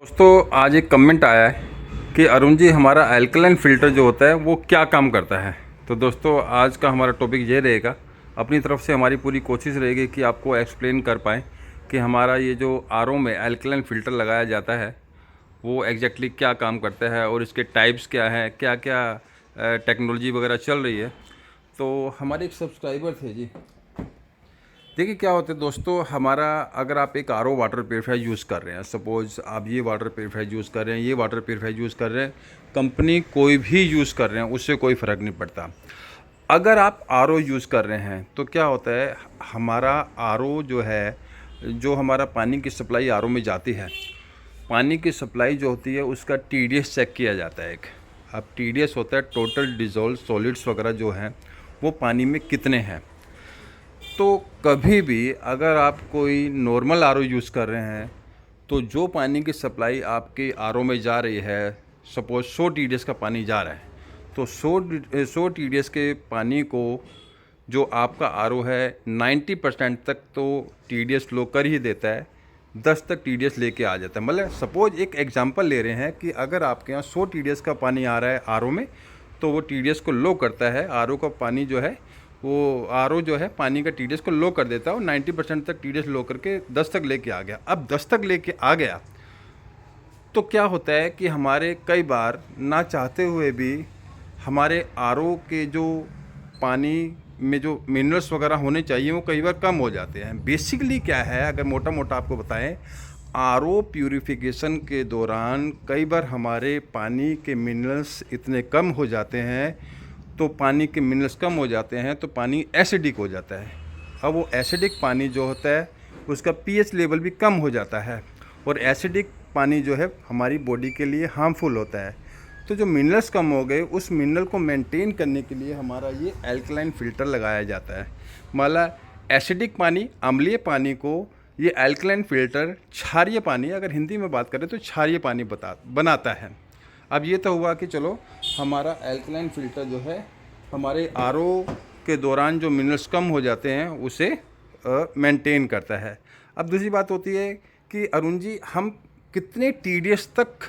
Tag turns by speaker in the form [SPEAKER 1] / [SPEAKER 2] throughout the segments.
[SPEAKER 1] दोस्तों आज एक कमेंट आया है कि अरुण जी हमारा अल्कलाइन फ़िल्टर जो होता है वो क्या काम करता है। तो दोस्तों आज का हमारा टॉपिक ये रहेगा, अपनी तरफ से हमारी पूरी कोशिश रहेगी कि आपको एक्सप्लेन कर पाएँ कि हमारा ये जो आरओ में अल्कलाइन फ़िल्टर लगाया जाता है वो एग्जैक्टली क्या काम करता है और इसके टाइप्स क्या हैं, क्या क्या टेक्नोलॉजी वगैरह चल रही है। तो हमारे एक सब्सक्राइबर थे जी। देखिए क्या होता है दोस्तों, हमारा अगर आप एक आरओ वाटर प्योरीफायर यूज़ कर रहे हैं, सपोज़ आप ये वाटर प्योरीफायर यूज़ कर रहे हैं, ये वाटर प्योरीफायर यूज़ कर रहे हैं, कंपनी कोई भी यूज़ कर रहे हैं, उससे कोई फ़र्क नहीं पड़ता। अगर आप आरओ यूज़ कर रहे हैं तो क्या होता है, हमारा आरओ जो है, जो हमारा पानी की सप्लाई आरओ में जाती है, पानी की सप्लाई जो होती है उसका टीडीएस चेक किया जाता है। एक अब टीडीएस होता है टोटल डिज़ोल्व सॉलिड्स वगैरह जो हैं वो पानी में कितने हैं। तो कभी भी अगर आप कोई नॉर्मल आरओ यूज़ कर रहे हैं तो जो पानी की सप्लाई आपके आरओ में जा रही है, सपोज 100 टीडीएस का पानी जा रहा है, तो 100 टीडीएस के पानी को जो आपका आरओ है 90% तक तो टीडीएस फ्लो कर ही देता है, 10 तक टीडीएस लेके आ जाता है। मतलब सपोज एक एग्जांपल ले रहे हैं कि अगर आपके यहाँ 100 टीडीएस का पानी आ रहा है आरओ में, तो वो टीडीएस को लो करता है। आरओ का पानी जो है वो आरओ जो है पानी का टीडीएस को लो कर देता है और 90% तक टीडीएस लो करके 10 तक लेके आ गया। अब 10 तक लेके आ गया तो क्या होता है कि हमारे कई बार ना चाहते हुए भी हमारे आरओ के जो पानी में जो मिनरल्स वगैरह होने चाहिए वो कई बार कम हो जाते हैं। बेसिकली क्या है, अगर मोटा मोटा आपको बताएं, आरओ प्यूरिफिकेशन के दौरान कई बार हमारे पानी के मिनरल्स इतने कम हो जाते हैं, तो पानी के मिनरल्स कम हो जाते हैं तो पानी एसिडिक हो जाता है। अब वो एसिडिक पानी जो होता है उसका पीएच लेवल भी कम हो जाता है और एसिडिक पानी जो है हमारी बॉडी के लिए हार्मफुल होता है। तो जो मिनरल्स कम हो गए, उस मिनरल को मेंटेन करने के लिए हमारा ये अल्कलाइन फ़िल्टर लगाया जाता है। मतलब एसिडिक पानी, अम्लीय पानी को ये अल्कलाइन फ़िल्टर क्षारीय पानी, अगर हिंदी में बात करें तो क्षारीय पानी बनाता है। अब ये तो हुआ कि चलो हमारा अल्कलाइन फ़िल्टर जो है हमारे आरओ के दौरान जो मिनरल्स कम हो जाते हैं उसे मेंटेन करता है। अब दूसरी बात होती है कि अरुण जी हम कितने टीडीएस तक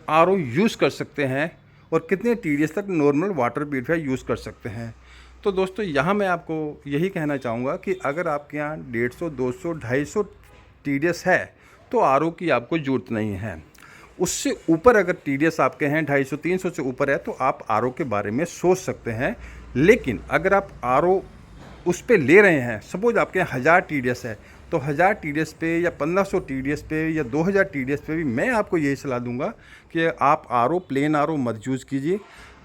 [SPEAKER 1] आरओ यूज़ कर सकते हैं और कितने टीडीएस तक नॉर्मल वाटर प्यूरीफायर यूज़ कर सकते हैं। तो दोस्तों यहाँ मैं आपको यही कहना चाहूँगा कि अगर आपके यहाँ 150, 200, 250 टीडीएस है तो आरओ की आपको ज़रूरत नहीं है। उससे ऊपर अगर टीडीएस आपके हैं 250, 300 से ऊपर है तो आप आरओ के बारे में सोच सकते हैं। लेकिन अगर आप आरओ उस पे ले रहे हैं, सपोज आपके यहाँ 1000 टीडीएस है, तो 1000 टीडीएस पे या 1500 टीडीएस पे या 2000 टीडीएस पे भी मैं आपको यही सलाह दूंगा कि आप आरओ, प्लेन आरओ मत यूज़ कीजिए,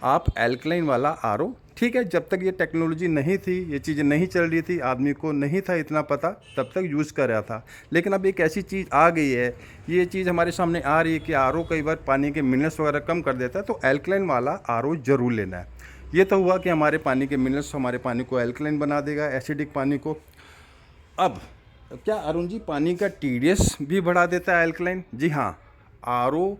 [SPEAKER 1] आप अल्कलाइन वाला आरओ, ठीक है। जब तक ये टेक्नोलॉजी नहीं थी, ये चीज़ें नहीं चल रही थी, आदमी को नहीं था इतना पता, तब तक यूज़ कर रहा था। लेकिन अब एक ऐसी चीज़ आ गई है, ये चीज़ हमारे सामने आ रही है कि आरओ कई बार पानी के मिनरल्स वगैरह कम कर देता है, तो अल्कलाइन वाला आरओ ज़रूर लेना है। ये तो हुआ कि हमारे पानी के मिनरल्स हमारे पानी को अल्कलाइन बना देगा, एसिडिक पानी को। अब क्या अरुण जी पानी का टीडीएस भी बढ़ा देता है अल्कलाइन? जी हाँ, आरओ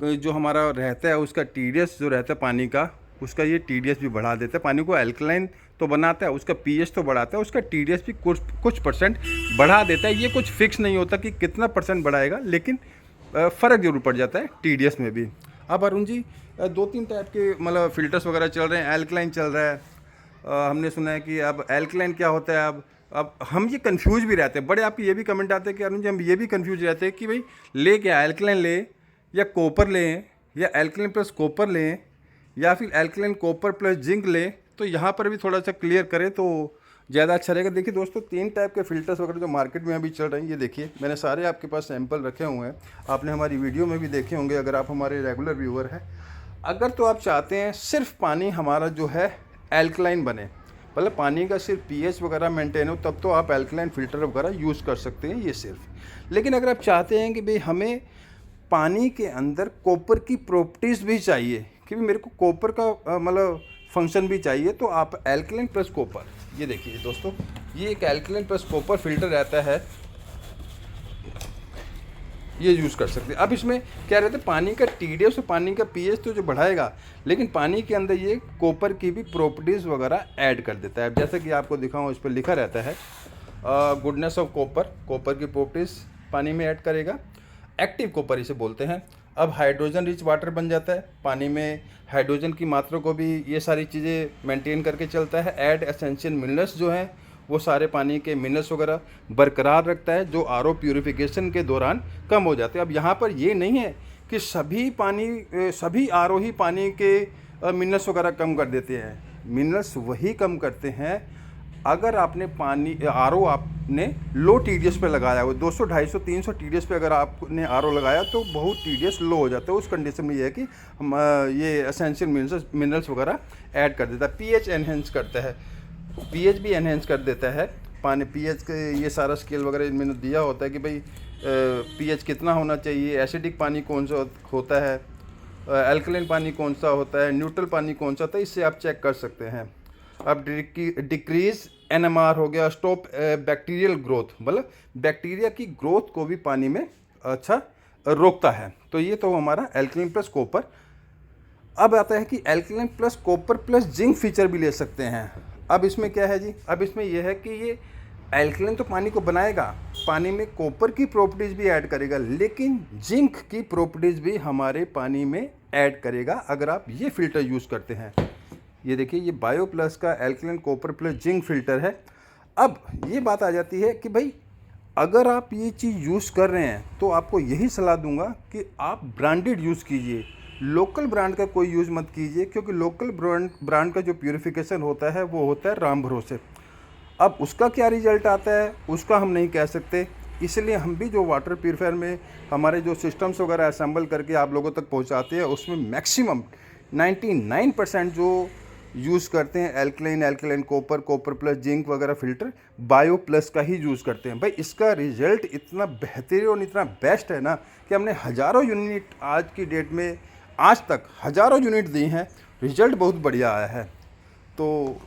[SPEAKER 1] जो हमारा रहता है उसका टीडीएस जो रहता है पानी का, उसका ये टीडीएस भी बढ़ा देता है। पानी को अल्कलाइन तो बनाता है, उसका पीएच तो बढ़ाता है, उसका टीडीएस भी कुछ परसेंट बढ़ा देता है। ये कुछ फिक्स नहीं होता कि कितना परसेंट बढ़ाएगा, लेकिन फ़र्क जरूर पड़ जाता है टीडीएस में भी। अब अरुण जी 2-3 टाइप के मतलब फ़िल्टर्स वगैरह चल रहे हैं, अल्कलाइन चल रहा है। हमने सुना है कि अब अल्कलाइन क्या होता है। अब हम ये कंफ्यूज भी रहते हैं, बड़े आपके ये भी कमेंट आते हैं कि अरुण जी हम ये भी कंफ्यूज रहते हैं कि भाई ले क्या, अल्कलाइन ले या कॉपर लें, या अल्कलाइन प्लस कॉपर लें, या फिर अल्कलाइन कॉपर प्लस जिंक लें। तो यहाँ पर भी थोड़ा सा क्लियर करें तो ज़्यादा अच्छा रहेगा। देखिए दोस्तों, 3 टाइप के फ़िल्टर्स वगैरह जो मार्केट में अभी चल रहे हैं, ये देखिए मैंने सारे आपके पास सैंपल रखे हुए हैं, आपने हमारी वीडियो में भी देखे होंगे अगर आप हमारे रेगुलर व्यूअर हैं। अगर तो आप चाहते हैं सिर्फ पानी हमारा जो है अल्कलाइन बने, मतलब पानी का सिर्फ पीएच वगैरह मेंटेन हो, तब तो आप अल्कलाइन फ़िल्टर वगैरह यूज़ कर सकते हैं ये सिर्फ। लेकिन अगर आप चाहते हैं कि भाई हमें पानी के अंदर कॉपर की प्रॉपर्टीज़ भी चाहिए, कि मेरे को कॉपर का मतलब फंक्शन भी चाहिए, तो आप अल्कलाइन प्लस कॉपर, ये देखिए दोस्तों, ये एक अल्कलाइन प्लस कॉपर फिल्टर रहता है, ये यूज़ कर सकते हैं। अब इसमें क्या रहता है, पानी का टीडीएस और पानी का पीएच तो जो बढ़ाएगा, लेकिन पानी के अंदर ये कॉपर की भी प्रॉपर्टीज़ वगैरह ऐड कर देता है। जैसे कि आपको दिखाऊँ, इस पर लिखा रहता है गुडनेस ऑफ कॉपर, कॉपर की प्रॉपर्टीज़ पानी में ऐड करेगा। एक्टिव कॉपर इसे बोलते हैं। अब हाइड्रोजन रिच वाटर बन जाता है, पानी में हाइड्रोजन की मात्रा को भी ये सारी चीज़ें मेंटेन करके चलता है। ऐड एसेंशियल मिनरल्स जो हैं वो सारे पानी के मिनरल्स वगैरह बरकरार रखता है, जो आरओ प्यूरिफिकेशन के दौरान कम हो जाते हैं। अब यहाँ पर ये नहीं है कि सभी आरओ ही पानी के मिनरल्स वगैरह कम कर देते हैं। मिनरल्स वही कम करते हैं अगर आपने पानी आरओ आपने लो टीडीएस पे लगाया हो, 200, 250, 300 टीडीएस पे अगर आपने आरओ लगाया तो बहुत टीडीएस लो हो जाता है। उस कंडीशन में ये है कि हम ये एसेंशियल मिनरल्स वगैरह ऐड कर देता है। पीएच एनहेंस करता है, पीएच भी एनहेंस कर देता है। पानी पीएच के ये सारा स्केल वगैरह इनमें दिया होता है कि भाई पीएच कितना होना चाहिए, एसिडिक पानी कौन सा होता है, एल्कलाइन पानी कौन सा होता है, न्यूट्रल पानी कौन सा होता है, इससे आप चेक कर सकते हैं। अब डिक्रीज एनएमआर हो गया, स्टॉप बैक्टीरियल ग्रोथ, मतलब बैक्टीरिया की ग्रोथ को भी पानी में अच्छा रोकता है। तो ये तो हमारा एल्कलाइन प्लस कॉपर। अब आता है कि alkaline plus copper plus zinc feature भी ले सकते हैं। अब इसमें क्या है जी, अब इसमें यह है कि ये एल्कलाइन तो पानी को बनाएगा, पानी में कॉपर की प्रॉपर्टीज़ भी ऐड करेगा, लेकिन जिंक की प्रॉपर्टीज़ भी हमारे पानी में ऐड करेगा अगर आप ये फ़िल्टर यूज़ करते हैं। ये देखिए, ये बायो प्लस का alkaline copper plus zinc filter है। अब ये बात आ जाती है कि भाई अगर आप ये चीज़ यूज़ कर रहे हैं तो आपको यही सलाह दूंगा कि आप ब्रांडेड यूज़ कीजिए, लोकल ब्रांड का कोई यूज़ मत कीजिए, क्योंकि लोकल ब्रांड का जो प्यूरिफिकेशन होता है वो होता है राम भरोसे। अब उसका क्या रिजल्ट आता है उसका हम नहीं कह सकते, इसलिए हम भी जो वाटर प्यूरीफायर में हमारे जो सिस्टम्स वगैरह असेंबल करके आप लोगों तक पहुंचाते हैं उसमें मैक्सिमम 99% जो यूज़ करते हैं एल्कलाइन कॉपर प्लस जिंक वगैरह फ़िल्टर बायो प्लस का ही यूज़ करते हैं। भाई इसका रिज़ल्ट इतना बेहतरीन और इतना बेस्ट है ना कि हमने हज़ारों यूनिट आज की डेट में आज तक हज़ारों यूनिट दी हैं, रिज़ल्ट बहुत बढ़िया आया है। तो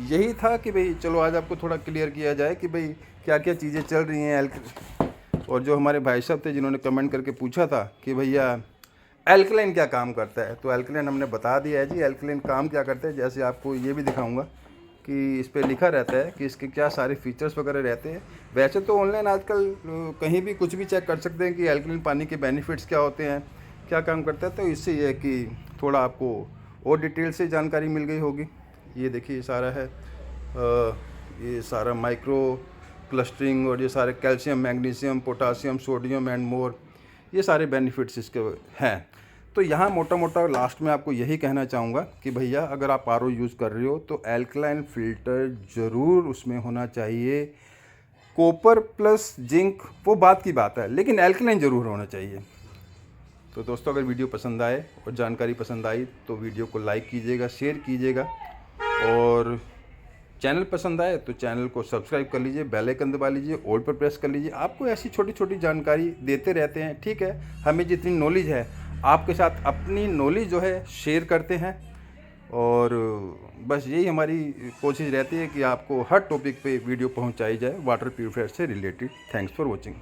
[SPEAKER 1] यही था कि भाई चलो आज आपको थोड़ा क्लियर किया जाए कि भाई क्या क्या चीज़ें चल रही हैं। और जो हमारे भाई साहब थे जिन्होंने कमेंट करके पूछा था कि भैया एल्कलाइन क्या काम करता है, तो एल्कलाइन हमने बता दिया है जी। एल्कलाइन काम क्या करता है, जैसे आपको ये भी दिखाऊंगा कि इस पर लिखा रहता है कि इसके क्या सारे फीचर्स वगैरह रहते हैं। वैसे तो ऑनलाइन आजकल कहीं भी कुछ भी चेक कर सकते हैं कि एल्कलाइन पानी के बेनिफिट्स क्या होते हैं, क्या काम करता है। तो इससे ये है कि थोड़ा आपको और डिटेल से जानकारी मिल गई होगी। ये देखिए ये सारा है, ये सारा माइक्रो क्लस्टरिंग और ये सारे calcium, magnesium, potassium, sodium and more, ये सारे बेनिफिट्स इसके हैं। तो यहाँ मोटा मोटा लास्ट में आपको यही कहना चाहूँगा कि भैया अगर आप आरओ यूज़ कर रहे हो तो एल्कलाइन फ़िल्टर ज़रूर उसमें होना चाहिए। कॉपर प्लस जिंक वो बात की बात है, लेकिन एल्कलाइन ज़रूर होना चाहिए। तो दोस्तों अगर वीडियो पसंद आए और जानकारी पसंद आई तो वीडियो को लाइक कीजिएगा, शेयर कीजिएगा, और चैनल पसंद आए तो चैनल को सब्सक्राइब कर लीजिए, बेल आइकन दबा लीजिए, ऑल पर प्रेस कर लीजिए। आपको ऐसी छोटी छोटी जानकारी देते रहते हैं, ठीक है। हमें जितनी नॉलेज है आपके साथ अपनी नॉलेज जो है शेयर करते हैं, और बस यही हमारी कोशिश रहती है कि आपको हर टॉपिक पे वीडियो पहुंचाई जाए वाटर प्यूरीफायर से रिलेटेड। Thanks for watching.